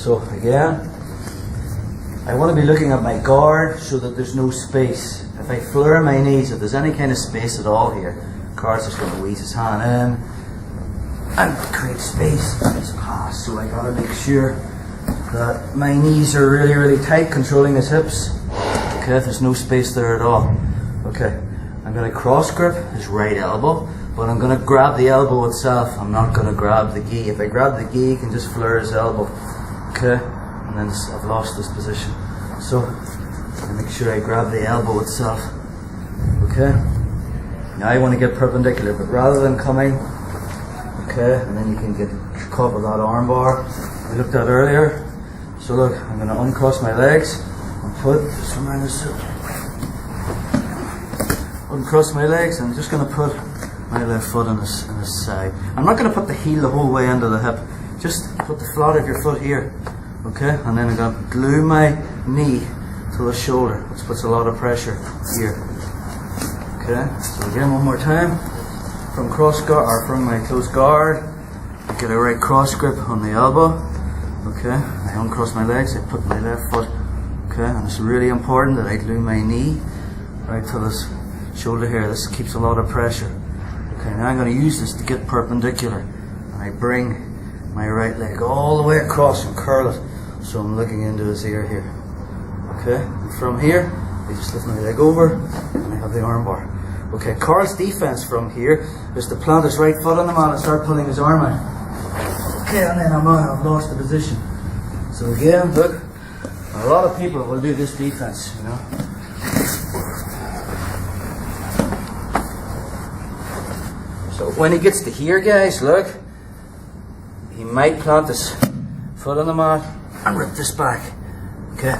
So again, I want to be looking at my guard so that there's no space. If I flare my knees, if there's any kind of space at all here, Carl's just going to wheeze his hand in and create space. So I got to make sure that my knees are really, really tight, controlling his hips. Okay, there's no space there at all. Okay, I'm going to cross grip his right elbow, but I'm going to grab the elbow itself. I'm not going to grab the gi. If I grab the gi, he can just flare his elbow. Okay, and then I've lost this position. So I make sure I grab the elbow itself. Okay, now I want to get perpendicular, but rather than coming, okay, and then you can get caught with that arm bar we looked at earlier. So look, I'm going to uncross my legs and put, just remind us, uncross my legs, and I'm just going to put my left foot on this side. I'm not going to put the heel the whole way into the hip, just put the flat of your foot here, okay, and then I'm going to glue my knee to the shoulder, which puts a lot of pressure here. Okay, so again, one more time, from cross guard, or from my close guard, I get a right cross grip on the elbow. Okay, I uncross my legs, I put my left foot, okay, and it's really important that I glue my knee right to this shoulder here. This keeps a lot of pressure. Okay, now I'm going to use this to get perpendicular, and I bring my right leg all the way across and curl it, so I'm looking into his ear here. Okay, and from here, I just lift my leg over, and I have the arm bar. Okay, Carl's defense from here is to plant his right foot on the mat and start pulling his arm out. Okay, and then I've lost the position. So again, look, a lot of people will do this defense, you know. So when he gets to here, guys, look, he might plant his foot on the mat and rip this back. Okay.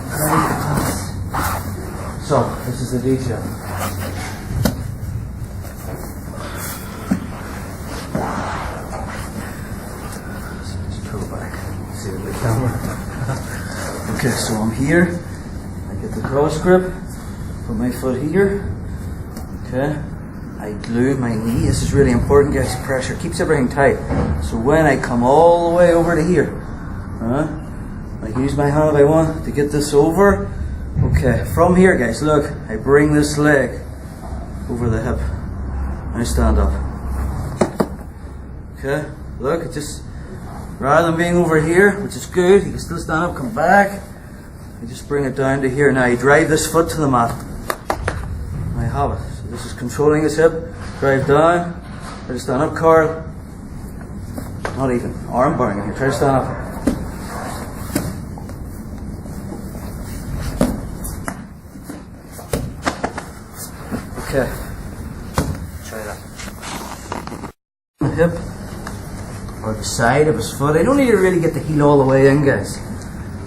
So this is the detail. Okay, so I'm here, I get the cross grip, put my foot here, okay, I glue my knee. This is really important, guys, pressure, keeps everything tight. So when I come all the way over to here, I can use my hand if I want to get this over. Okay, from here, guys, look, I bring this leg over the hip, I stand up. Okay, look, it just, rather than being over here, which is good, you can still stand up, come back. You just bring it down to here. Now you drive this foot to the mat. I have it. So this is controlling his hip. Drive down. Try to stand up, Carl. Not even arm barring here. Try to stand up. Okay. Try that. The hip. Or the side of his foot. I don't need to really get the heel all the way in, guys,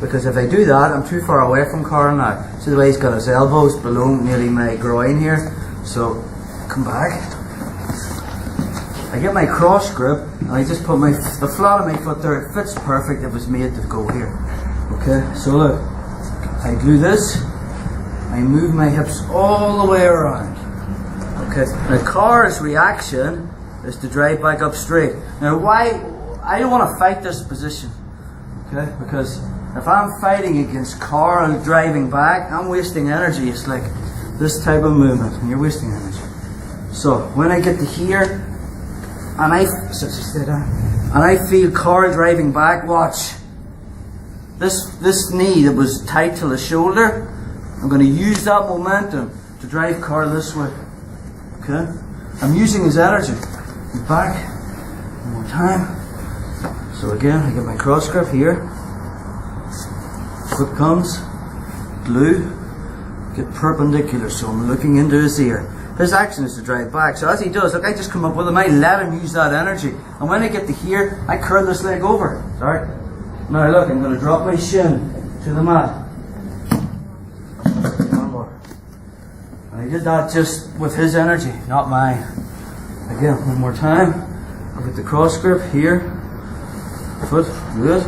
because if I do that, I'm too far away from Carl now. See the way he's got his elbows below nearly my groin here. So come back. I get my cross grip and I just put the flat of my foot there. It fits perfect. It was made to go here. Okay, so look, I glue this. I move my hips all the way around. Okay, now Carl's reaction is to drive back up straight. Now why, I don't want to fight this position, okay, because if I'm fighting against Carl driving back, I'm wasting energy. It's like this type of movement, and you're wasting energy. So when I get to here, and I feel Carl driving back, watch. This knee that was tight to the shoulder, I'm going to use that momentum to drive Carl this way, okay? I'm using his energy. Back, one more time. So again, I get my cross grip here. Foot comes, glue, get perpendicular. So I'm looking into his ear. His action is to drive back. So as he does, look, I just come up with him. I let him use that energy. And when I get to here, I curl this leg over. Sorry. Now look, I'm going to drop my shin to the mat. One more. And I did that just with his energy, not mine. Again, one more time. I'll get the cross grip here. Foot, good.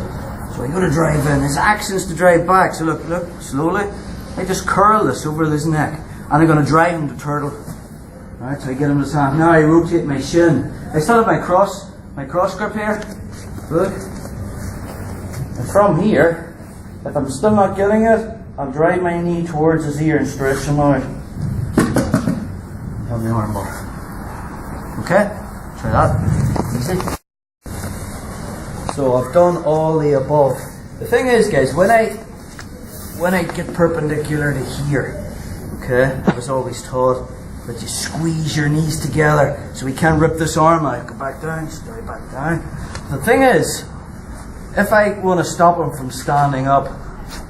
So I got to drive in. His action is to drive back. So look, slowly. I just curl this over his neck. And I'm going to drive him to turtle. Alright, so I get him to stand. Now I rotate my shin. I still have my cross grip here. Look. And from here, if I'm still not getting it, I'll drive my knee towards his ear and stretch him out. Have the arm bar. Okay? Try that. Easy. So I've done all the above. The thing is, guys, when I get perpendicular to here, okay, I was always taught that you squeeze your knees together so we can't rip this arm out. Go back down, straight back down. The thing is, if I want to stop him from standing up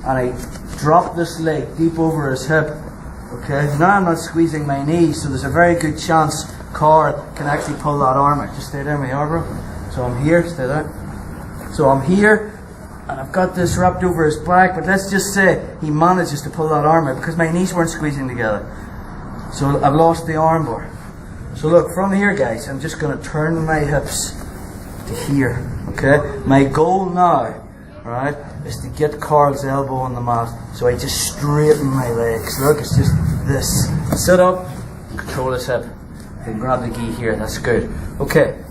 and I drop this leg deep over his hip, okay, now I'm not squeezing my knees, so there's a very good chance Carl can actually pull that arm out. Just stay there, my arm, bro. So I'm here, stay there. So I'm here, and I've got this wrapped over his back, but let's just say he manages to pull that arm out because my knees weren't squeezing together. So I've lost the arm bar. So look, from here, guys, I'm just going to turn my hips to here, okay? My goal now, right, is to get Carl's elbow on the mat. So I just straighten my legs. Look, it's just this. Sit up, control his hip. Then grab the gi here, that's good. Okay,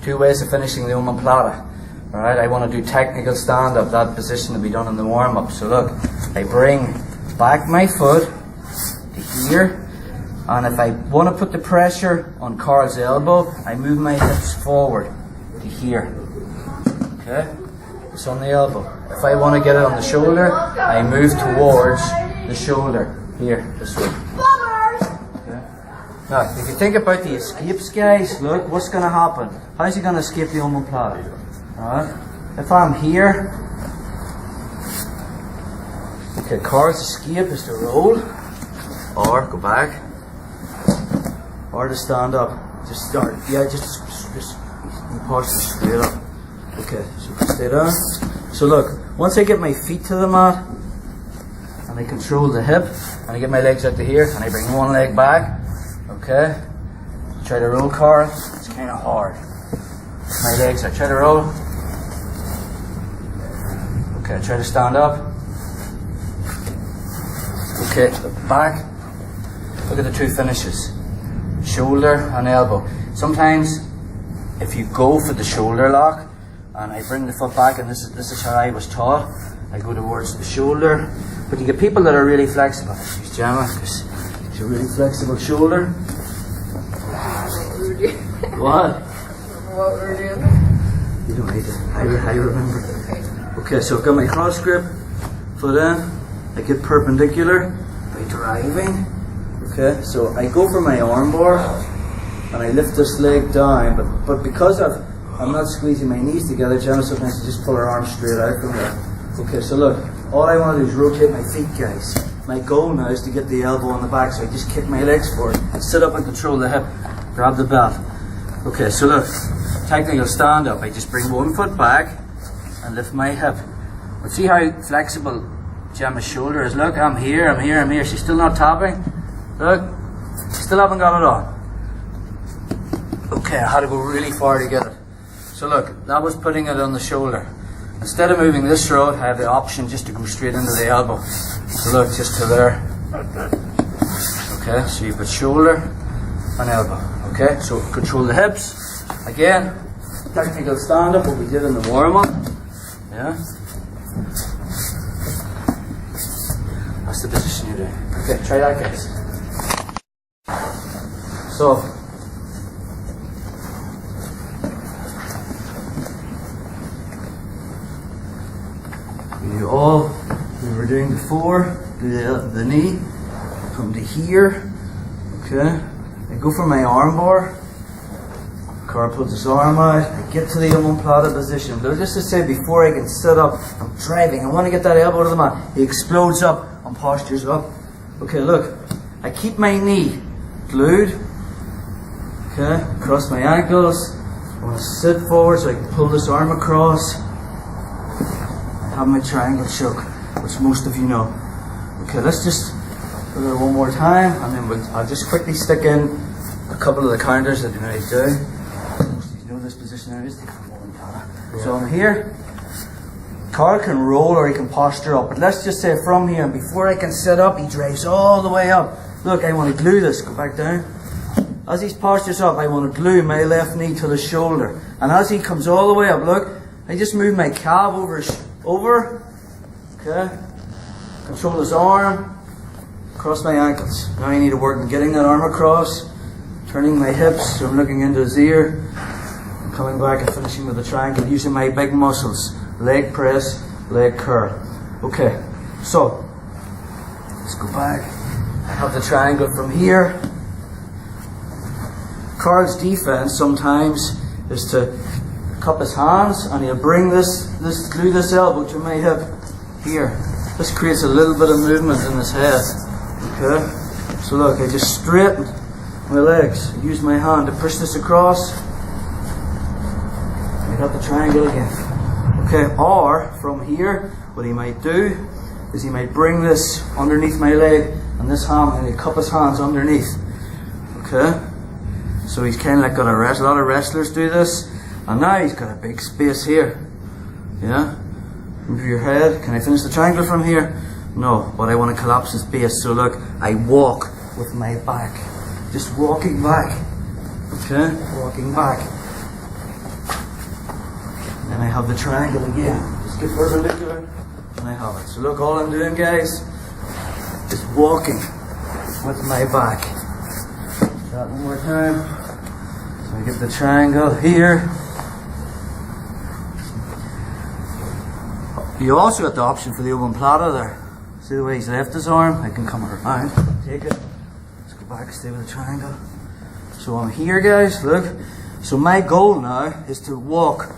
2 ways of finishing the omoplata. Alright, I want to do technical stand-up, that position will be done in the warm-up. So look, I bring back my foot to here, and if I want to put the pressure on Carl's elbow, I move my hips forward to here. Okay, it's on the elbow. If I want to get it on the shoulder, I move towards the shoulder, here, this way. Okay. Now, if you think about the escapes, guys, look, what's going to happen? How's he going to escape the omoplata? Alright, if I'm here, okay, Carl's escape is to roll, or go back, or to stand up. Just start, yeah, just posture straight up. Okay, so stay down. So look, once I get my feet to the mat, and I control the hip, and I get my legs out to here, and I bring one leg back, okay, try to roll, Carl, it's kind of hard. My legs, I try to roll. Okay, try to stand up. Okay, back. Look at the 2 finishes. Shoulder and elbow. Sometimes, if you go for the shoulder lock, and I bring the foot back, and this is how I was taught, I go towards the shoulder. But you get people that are really flexible. Excuse Gemma, because she's a really flexible shoulder. What? What we're doing? You don't need to. I remember. Okay, so I've got my cross grip, foot in, I get perpendicular by driving. Okay, so I go for my arm bar and I lift this leg down, but because I'm not squeezing my knees together, Gemma sometimes you just pull her arms straight out from there. Okay, so look, all I want to do is rotate my feet, guys. My goal now is to get the elbow on the back, so I just kick my legs forward, sit up and control the hip, grab the belt. Okay, so look, technical stand up, I just bring one foot back and lift my hip. But see how flexible Gemma's shoulder is? Look, I'm here, I'm here, I'm here. She's still not tapping. Look, still haven't got it on. Okay, I had to go really far to get it. So look, that was putting it on the shoulder. Instead of moving this road, I have the option just to go straight into the elbow. So look, just to there. Okay, so you've got shoulder and elbow. Okay, so control the hips. Again, technical stand-up, what we did in the warm-up. Yeah. That's the position you're doing. Okay, try that, guys. So, we do all we were doing before. Do the knee, come to here. Okay, I go for my arm bar. Carl puts his arm out, I get to the omoplata position. But just to say, before I can sit up, I'm driving, I want to get that elbow to the mat. He explodes up and postures up. Okay, look, I keep my knee glued. Okay, cross my ankles. I want to sit forward so I can pull this arm across. I have my triangle choke, which most of you know. Okay, let's just do it one more time, and then I'll just quickly stick in a couple of the counters that you know do. You know this position there is. So I'm here. Carl can roll or he can posture up, but let's just say from here, and before I can sit up, he drives all the way up. Look, I want to glue this. Go back down. As he postures up, I want to glue my left knee to the shoulder. And as he comes all the way up, look, I just move my calf over, okay, control his arm, across my ankles. Now I need to work on getting that arm across, turning my hips so I'm looking into his ear, coming back and finishing with the triangle using my big muscles, leg press, leg curl. Okay, so let's go back. I have the triangle from here. Carl's defense sometimes is to cup his hands and he'll bring glue this elbow to my hip here. This creates a little bit of movement in his head. Okay? So look, I just straighten my legs, use my hand to push this across. I got the triangle again. Okay, or from here, what he might do is he might bring this underneath my leg and this hand, and he'll cup his hands underneath. Okay? So he's kind of like got a lot of wrestlers do this. And now he's got a big space here. Yeah? Move your head. Can I finish the triangle from here? No, but I want to collapse his base. So look, I walk with my back. Just walking back. Okay? Walking back. And then I have the triangle again. Just get perpendicular. And I have it. So look, all I'm doing, guys, is walking with my back. That one more time. So I get the triangle here. You also got the option for the omoplata there. See the way he's left his arm? I can come around, take it. Let's go back, stay with the triangle. So I'm here, guys, look. So my goal now is to walk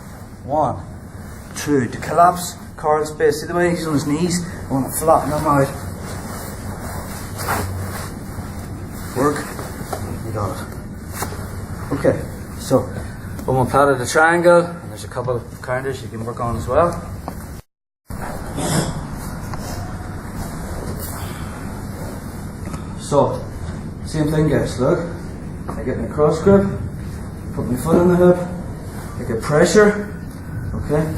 1, 2, to collapse Carl's base. See the way he's on his knees? I want to flatten him out. Work. You got it. Okay, so omoplata the triangle, and there's a couple of counters you can work on as well. So, same thing, guys, look. I get my cross grip, put my foot on the hip, I get pressure, okay?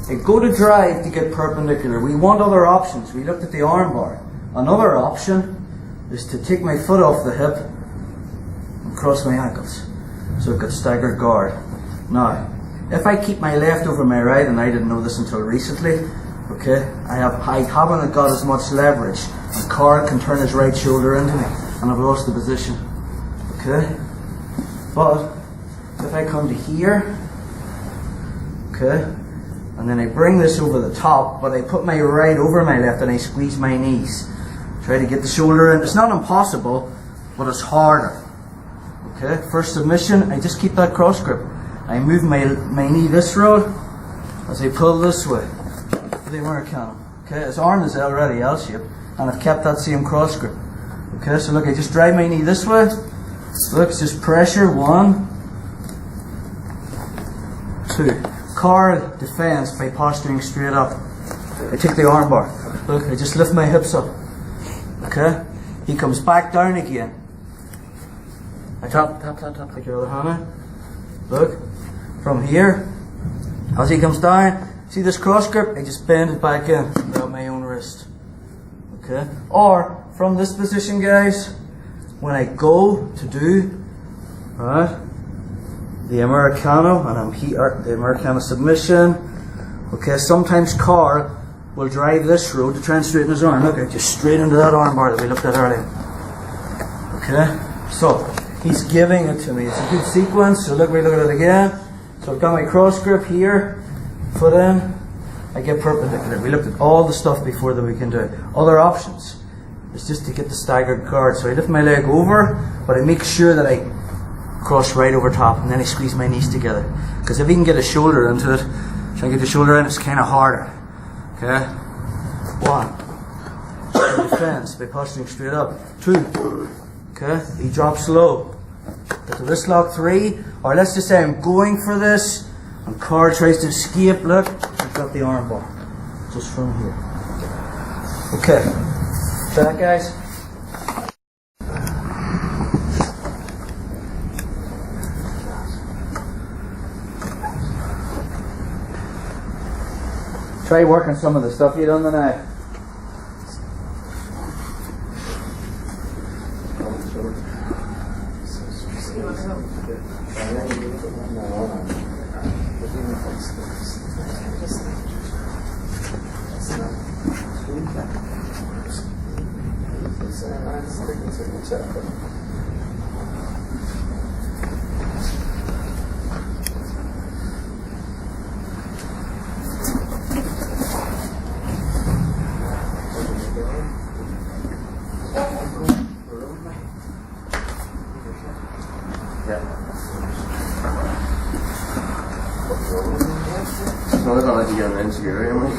I go to drive to get perpendicular. We want other options. We looked at the arm bar. Another option is to take my foot off the hip and cross my ankles. So I've got staggered guard. Now, if I keep my left over my right, and I didn't know this until recently, okay, I haven't got as much leverage. And Carl can turn his right shoulder into me, and I've lost the position. Okay? But if I come to here, okay, and then I bring this over the top, but I put my right over my left and I squeeze my knees. Try to get the shoulder in. It's not impossible, but it's harder. Okay? First submission, I just keep that cross grip. I move my knee this road as I pull this way. The Americano. Okay, his arm is already L-shaped, and I've kept that same cross grip. Okay, so look, I just drive my knee this way. Look, it's just pressure. 1, 2. Carl defends by posturing straight up. I take the arm bar. Look, I just lift my hips up. Okay, he comes back down again. I tap, take your other hand out. Look, from here, as he comes down, see this cross grip? I just bend it back in without my own wrist. Okay? Or, from this position, guys, when I go to do, right, the Americano, and I'm here, the Americano submission, okay, sometimes Carl will drive this road to try and straighten his arm. Look, I just straight into that arm bar that we looked at earlier. Okay? So, he's giving it to me. It's a good sequence, so look, we look at it again. So I've got my cross grip here, foot in, I get perpendicular. We looked at all the stuff before that we can do. Other options is just to get the staggered guard. So I lift my leg over, but I make sure that I cross right over top, and then I squeeze my knees together. Because if you can get a shoulder into it, try and get the shoulder in, it's kind of harder. Okay? 1. Defense by posturing straight up. 2. Okay? He drops low. Get the wrist lock. 3. Or let's just say I'm going for this, and Carl tries to escape. Look, I've got the arm bar. Just from here. Okay. That, guys. Try working some of the stuff you done tonight. No, I don't like to get an insecure anyway.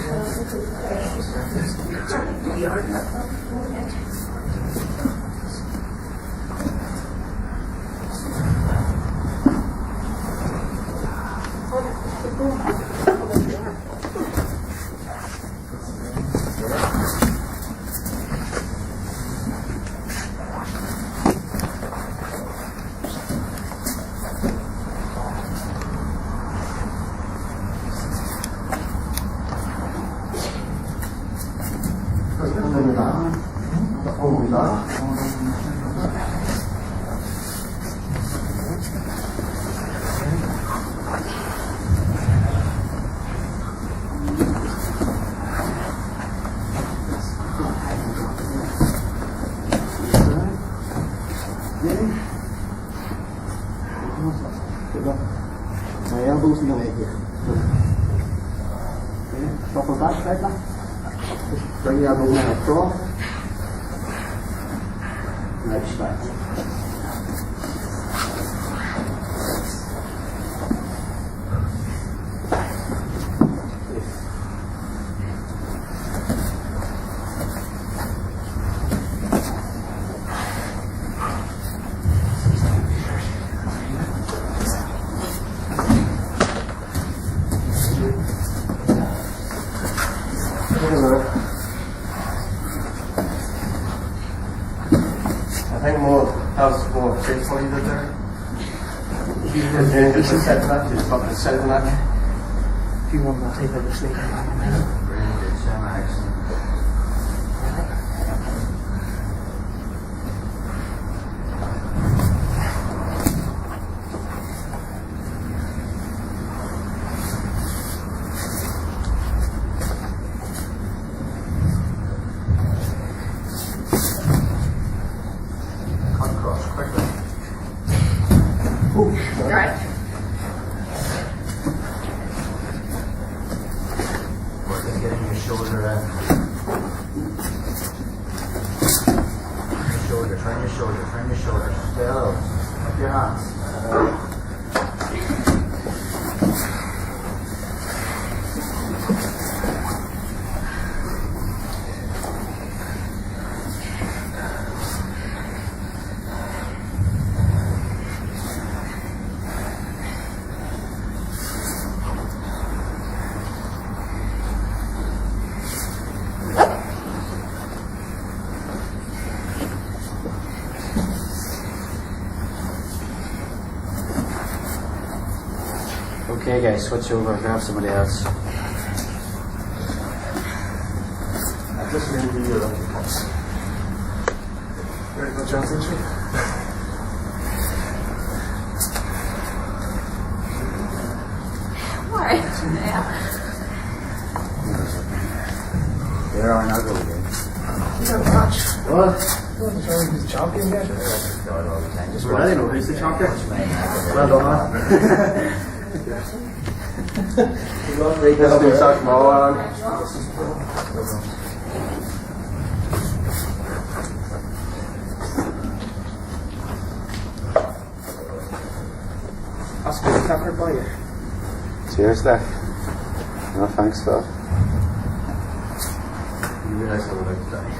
My elbows in the way here. Okay, shuffle back slightly. Just bring the elbow now across. Right straight. I think how's more safe for you there? Just set that, just fucking set that. If you want, I'll take out the sleep. Right. Working, getting your shoulder turn your shoulder. Stay low. Up your hands. Okay guys, switch over, grab somebody else. Just maybe you're lucky. Very good chance, actually. Why? Yeah. There are not really good. What? He's champion yet? Just I don't know who's the champion. Well done, man. Let's do such more on. Ask me to cover by you. Seriously? No thanks, though. You realise I'm about to die.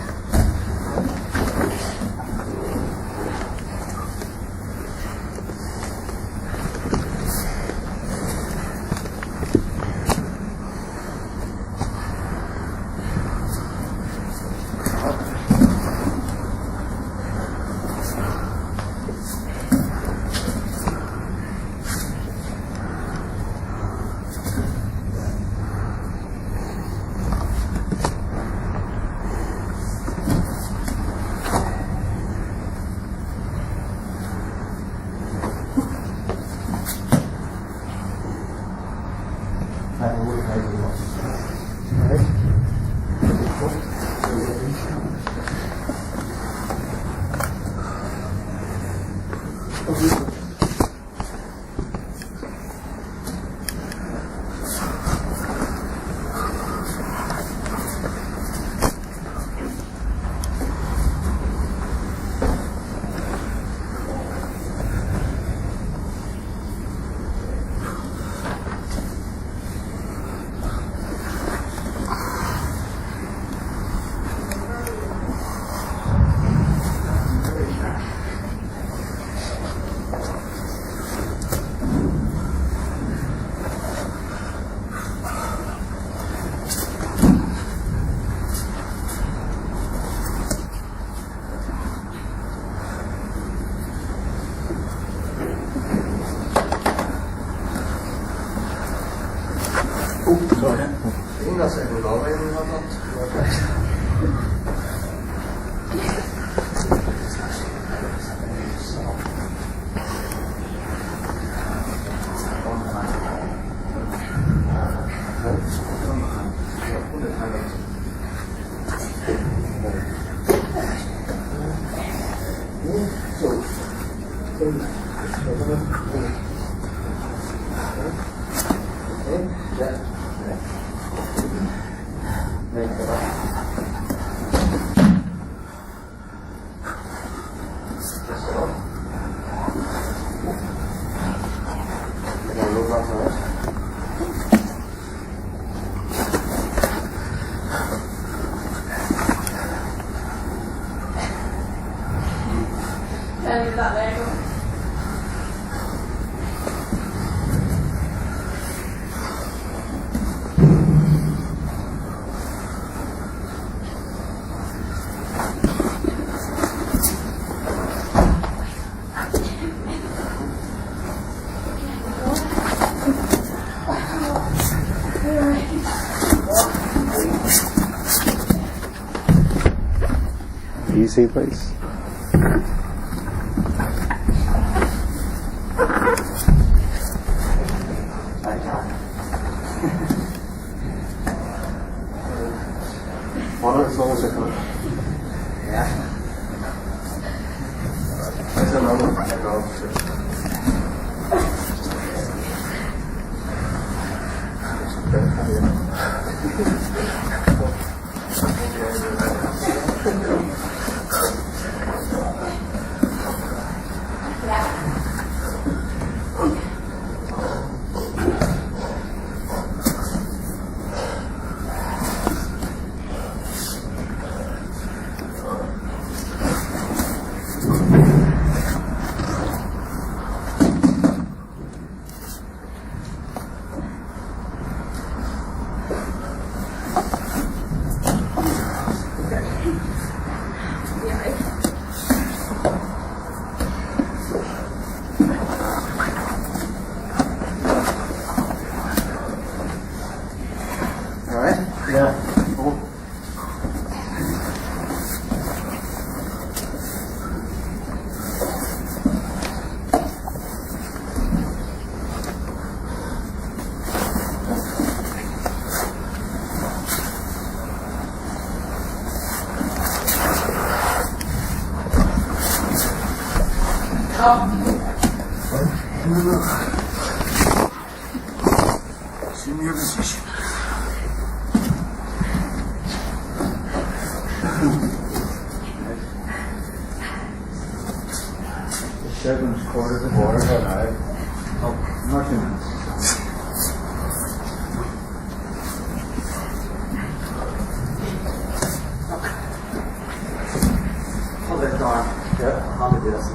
think that's it. We're all in the Leave that there. Easy, please. Water as long as I can. That's a normal Senior decision. Seven's quarter of water, but nothing. Hold that door. Yeah, I'll do this.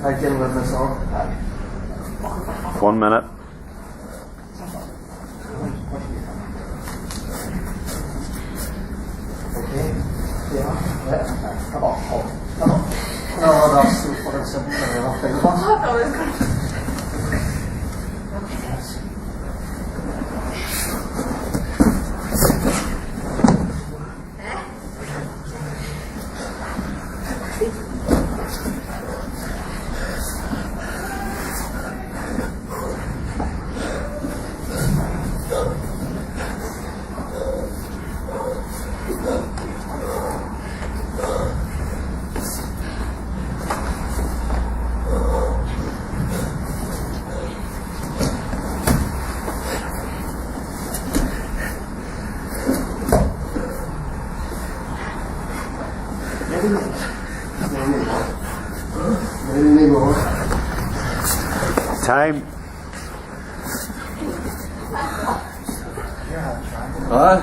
I can live this on. 1 minute. Okay. Yeah. Come on. Come on. No, that's too fucking simple. I think I thought it was going to. Time. Huh?